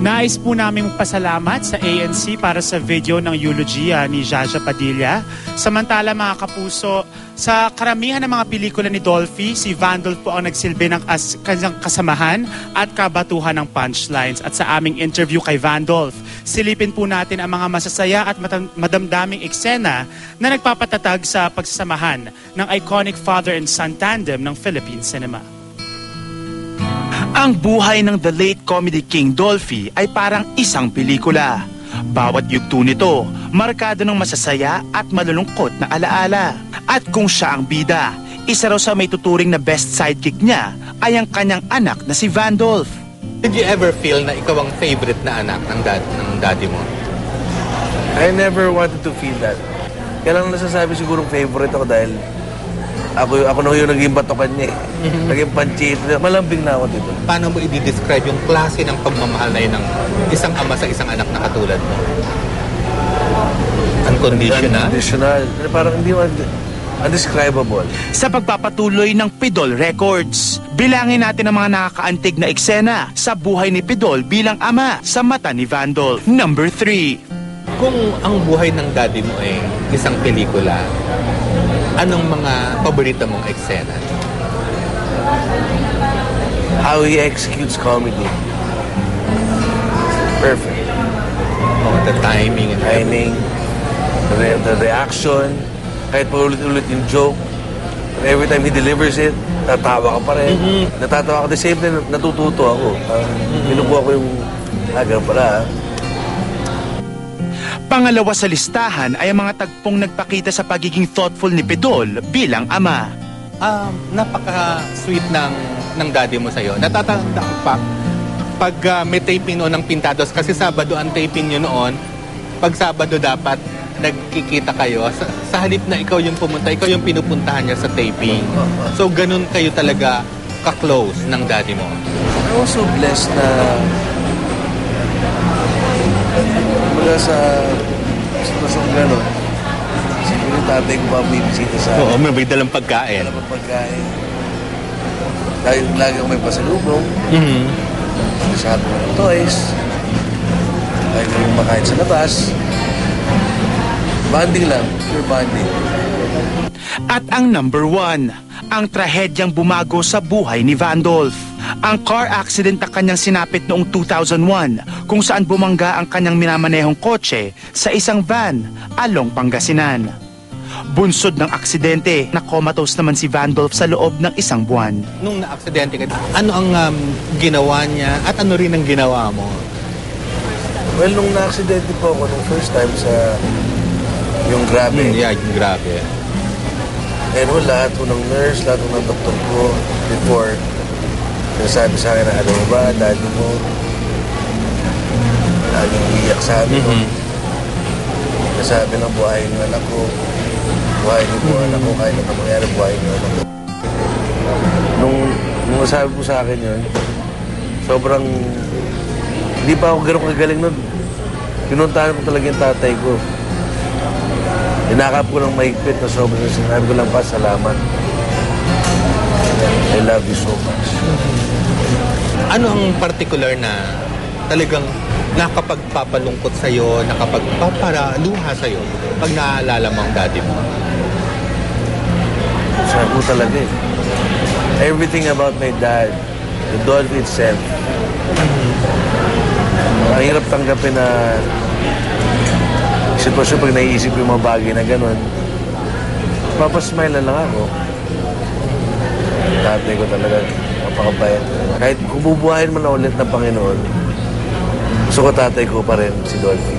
Nais po namin magpasalamat sa ANC para sa video ng eulogy ni Jaja Padilla. Samantala mga kapuso, sa karamihan ng mga pelikula ni Dolphy, si Vandolph po ang nagsilbi ng kanyang kasamahan at kabatuhan ng punchlines. At sa aming interview kay Vandolph, silipin po natin ang mga masasaya at madamdaming eksena na nagpapatatag sa pagsasamahan ng iconic father and son tandem ng Philippine cinema. Ang buhay ng the late comedy king Dolphy ay parang isang pelikula. Bawat yugto nito, markado ng masasaya at malulungkot na alaala. At kung siya ang bida, isa raw sa may tuturing na best sidekick niya ay ang kanyang anak na si Vandolph. Did you ever feel na ikaw ang favorite na anak ng daddy mo? I never wanted to feel that. Kaya lang nasasabi sigurong favorite ako dahil ako na yung naging batokan niya eh. Naging panchito. Malambing na ako dito. Paano mo i-describe yung klase ng pagmamahal na yun ng isang ama sa isang anak na katulad mo? Unconditional? Unconditional. Parang hindi undescribable. Sa pagpapatuloy ng Pidol Records, bilangin natin ang mga nakakaantig na eksena sa buhay ni Pidol bilang ama sa mata ni Vandolph. Number 3. Kung ang buhay ng daddy mo ay isang pelikula, anong mga paborito mong eksena? How he executes comedy. Perfect. Oh, the timing and timing, the reaction, kahit pa ulit-ulit yung joke, every time he delivers it, tatawa ka pa rin. Natatawa ka, the same time, natututo ako. Binubuha ko yung agar pala. Pangalawa sa listahan ay ang mga tagpong nagpakita sa pagiging thoughtful ni Pidol bilang ama. Napaka-sweet ng daddy mo sa'yo. Natatanda ko pa, pag may taping noon ng Pintados, kasi Sabado ang taping nyo noon, pag Sabado dapat nagkikita kayo. Sa halip na ikaw yung pumunta, ikaw yung pinupuntahan niya sa taping. So, ganun kayo talaga ka-close ng daddy mo. I was so blessed na sa sitwasyon gano'n. Siguro yung tatay ko pa bibisita sa... Oo, may dalang pagkain. Dalang pagkain. Dahil lagi ako may pasalubong. Masyado ko ng toys. Dahil ko yung makain sa labas. Bonding lang. Pure bonding. At ang number 1, ang trahedyang bumago sa buhay ni Vandolph. Ang car accident na kanyang sinapit noong 2001 kung saan bumangga ang kanyang minamanehong kotse sa isang van along Pangasinan. Bunsod ng aksidente, na comatose naman si Vandolph sa loob ng isang buwan. Nung na-aksidente ka, ano ang ginawa niya at ano rin ang ginawa mo? Well, nung na-aksidente po ako nung first time sa yung Grabe. Yung Grabe. And lahat ng nurse, lahat ng doktor ko before, nasabi sa akin na ano ba, daddy mo, laging umiyak sa amin ko. Nasabi ng buhayin ng anak ko, buhayin ng anak ko, kahit na mangyari buhayin ng anak ko. Nung nasabi po sa akin yun, sobrang, hindi pa ako ganun kagaling nun. Pinuntahan ko talaga yung tatay ko. Inakap ko ng mahigpit na sobrang sinabi ko lang pa, salamat. I love you so much. Ano ang particular na talagang nakapagpapalungkot sa'yo, nakapagpaparaluha sa'yo pag naaalala mo ang daddy mo? Sabi ko talaga eh. Everything about my dad, the Dolphy itself. Ang hirap tanggapin na sitwasyon pag naiisip yung mga bagay na gano'n. Papasmile na lang ako. Tatay ko talaga, napakabayan. Kahit kung bubuhayin mo na ulit ng Panginoon, gusto ko tatay ko pa rin si Dolphy.